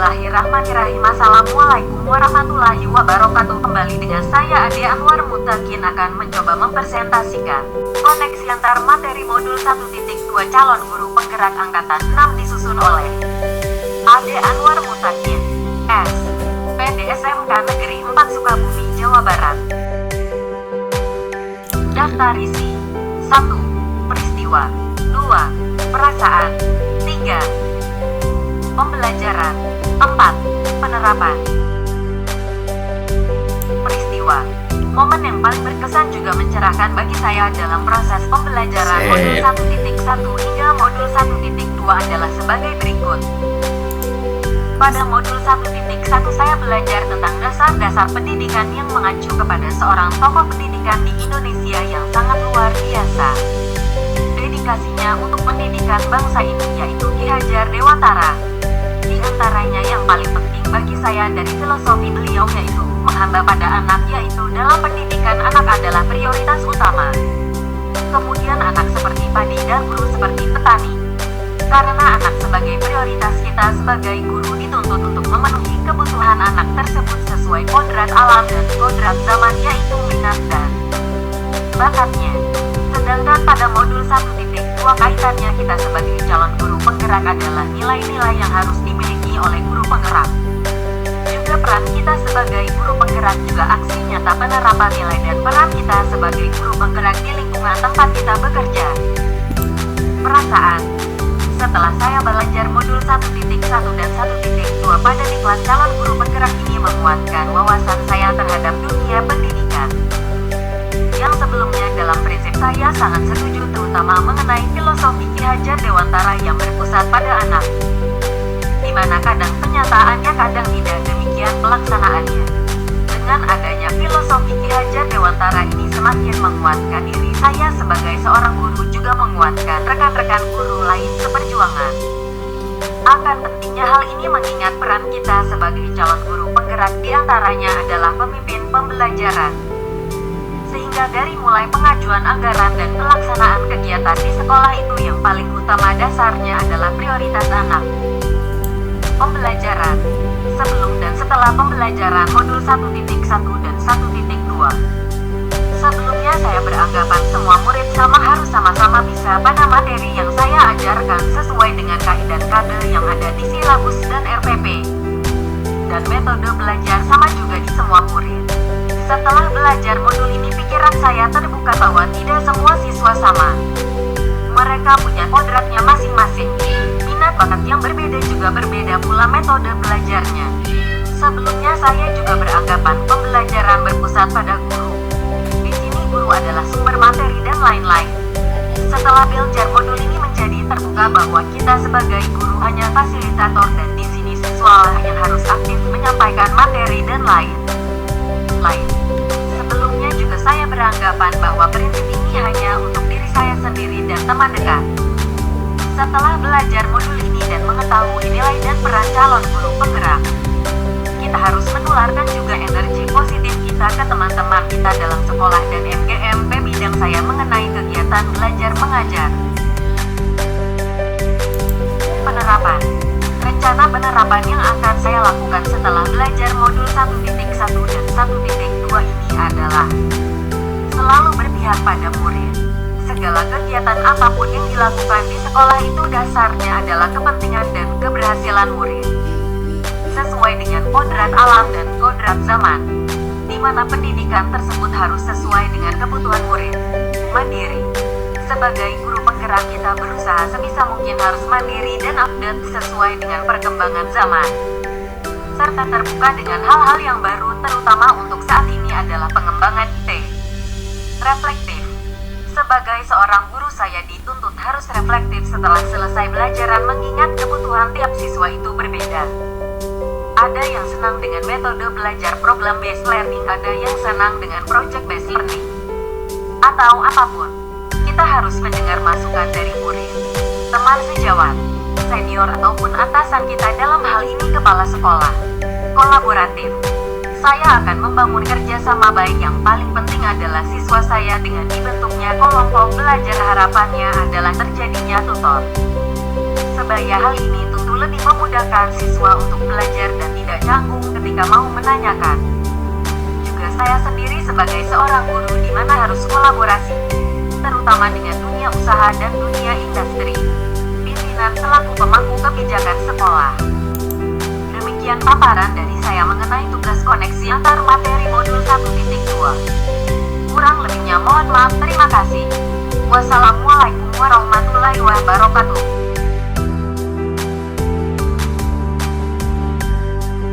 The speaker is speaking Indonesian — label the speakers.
Speaker 1: Bismillahirrahmanirrahim. Assalamualaikum warahmatullahi wabarakatuh. Kembali dengan saya Ade Anwar Mutakin akan mencoba mempresentasikan koneksi antar materi modul 1.2 calon guru penggerak angkatan 6 disusun oleh Ade Anwar Mutakin, S. PDSMK Negeri 4 Sukabumi, Jawa Barat. Daftar isi 1. Peristiwa 2. Perasaan 3. Pembelajaran 4. Penerapan. Peristiwa. Momen yang paling berkesan juga mencerahkan bagi saya dalam proses pembelajaran modul 1.1 hingga modul 1.2 adalah sebagai berikut. Pada modul 1.1 saya belajar tentang dasar-dasar pendidikan yang mengacu kepada seorang tokoh pendidikan di Indonesia yang sangat luar biasa. Dedikasinya untuk pendidikan bangsa ini yaitu Ki Hajar Dewantara. Di antaranya yang paling penting bagi saya dari filosofi beliau yaitu menghamba pada anak, yaitu dalam pendidikan anak adalah prioritas utama. Kemudian anak seperti padi dan guru seperti petani. Karena anak sebagai prioritas, kita sebagai guru dituntut untuk memenuhi kebutuhan anak tersebut sesuai kodrat alam dan kodrat zaman yaitu minat dan bakatnya. Sedangkan pada modul 1.2 kaitannya kita sebagai calon guru penggerak adalah nilai-nilai yang harus dimiliki oleh guru penggerak. Juga peran kita sebagai guru penggerak, juga aksi nyata penerapan nilai dan peran kita sebagai guru penggerak di lingkungan tempat kita bekerja. Perasaan. Setelah saya belajar modul 1.1 dan 1.2 pada diklat calon guru penggerak ini menguatkan wawasan saya terhadap dunia pendidikan. Yang sebelumnya dalam prinsip saya sangat setuju terutama mengenai filosofi Ki Hajar Dewantara yang berpusat pada anak, di mana kadang kenyataannya kadang tidak demikian pelaksanaannya. Dengan adanya filosofi Ki Hajar Dewantara ini semakin menguatkan diri saya sebagai seorang guru, juga menguatkan rekan-rekan guru lain seperjuangan. Akan pentingnya hal ini mengingat peran kita sebagai calon guru penggerak diantaranya adalah pemimpin pembelajaran. Sehingga dari mulai pengajuan anggaran dan pelaksanaan kegiatan di sekolah itu yang paling utama dasarnya adalah prioritas anak. Pembelajaran. Sebelum dan setelah pembelajaran modul 1.1 dan 1.2. Sebelumnya saya beranggapan semua murid harus sama-sama bisa pada materi yang saya ajarkan sesuai dengan kaidah kade yang ada di silabus dan RPP. Dan metode belajar sama juga di semua murid. Setelah belajar modul ini pikiran saya terbuka bahwa tidak semua siswa sama. Mereka punya kodratnya masing-masing. Minat bakat yang berbeda juga berbeda pula metode belajarnya. Sebelumnya saya juga beranggapan pembelajaran berpusat pada guru. Di sini guru adalah sumber materi dan lain-lain. Setelah belajar modul ini menjadi terbuka bahwa kita sebagai guru hanya fasilitator dan di sini siswa yang harus aktif menyampaikan materi dan lain. Sebelumnya juga saya beranggapan bahwa prinsip ini hanya untuk diri saya sendiri dan teman dekat. Setelah belajar modul ini dan mengetahui nilai dan peran calon guru penggerak, kita harus menularkan juga energi positif kita ke teman-teman kita dalam sekolah dan MGMP bidang saya mengenai kegiatan belajar mengajar. Penerapan. Rencana penerapan yang akan saya lakukan setelah belajar modul 1.1 dan 1.2 ini adalah selalu berpihak pada murid. Segala kegiatan apapun yang dilakukan di sekolah itu dasarnya adalah kepentingan dan keberhasilan murid. Sesuai dengan kodrat alam dan kodrat zaman, di mana pendidikan tersebut harus sesuai dengan kebutuhan murid. Mandiri. Sebagai guru penggerak kita berusaha sebisa mungkin harus mandiri dan update sesuai dengan perkembangan zaman. Serta terbuka dengan hal-hal yang baru terutama untuk saat ini adalah pengembangan IT. Reflektif. Sebagai seorang guru saya dituntut harus reflektif setelah selesai belajaran mengingat kebutuhan tiap siswa itu berbeda. Ada yang senang dengan metode belajar problem based learning, ada yang senang dengan project based learning. Atau apapun. Kita harus mendengar masukan dari murid, teman sejawat, senior ataupun atasan kita, dalam hal ini kepala sekolah. Kolaboratif. Saya akan membangun kerjasama baik, yang paling penting adalah siswa saya dengan dibentuknya kelompok belajar, harapannya adalah terjadinya tutor. sebaya hal ini tentu lebih memudahkan siswa untuk belajar dan tidak canggung ketika mau menanyakan. Juga saya sendiri sebagai seorang guru di mana harus kolaborasi, terutama dengan dunia usaha dan dunia industri, pimpinan selaku pemangku kebijakan sekolah. Demikian paparan dari saya mengenai tugas koneksi antar materi modul 1.2. Kurang lebihnya mohon maaf, terima kasih. Wassalamualaikum warahmatullahi wabarakatuh.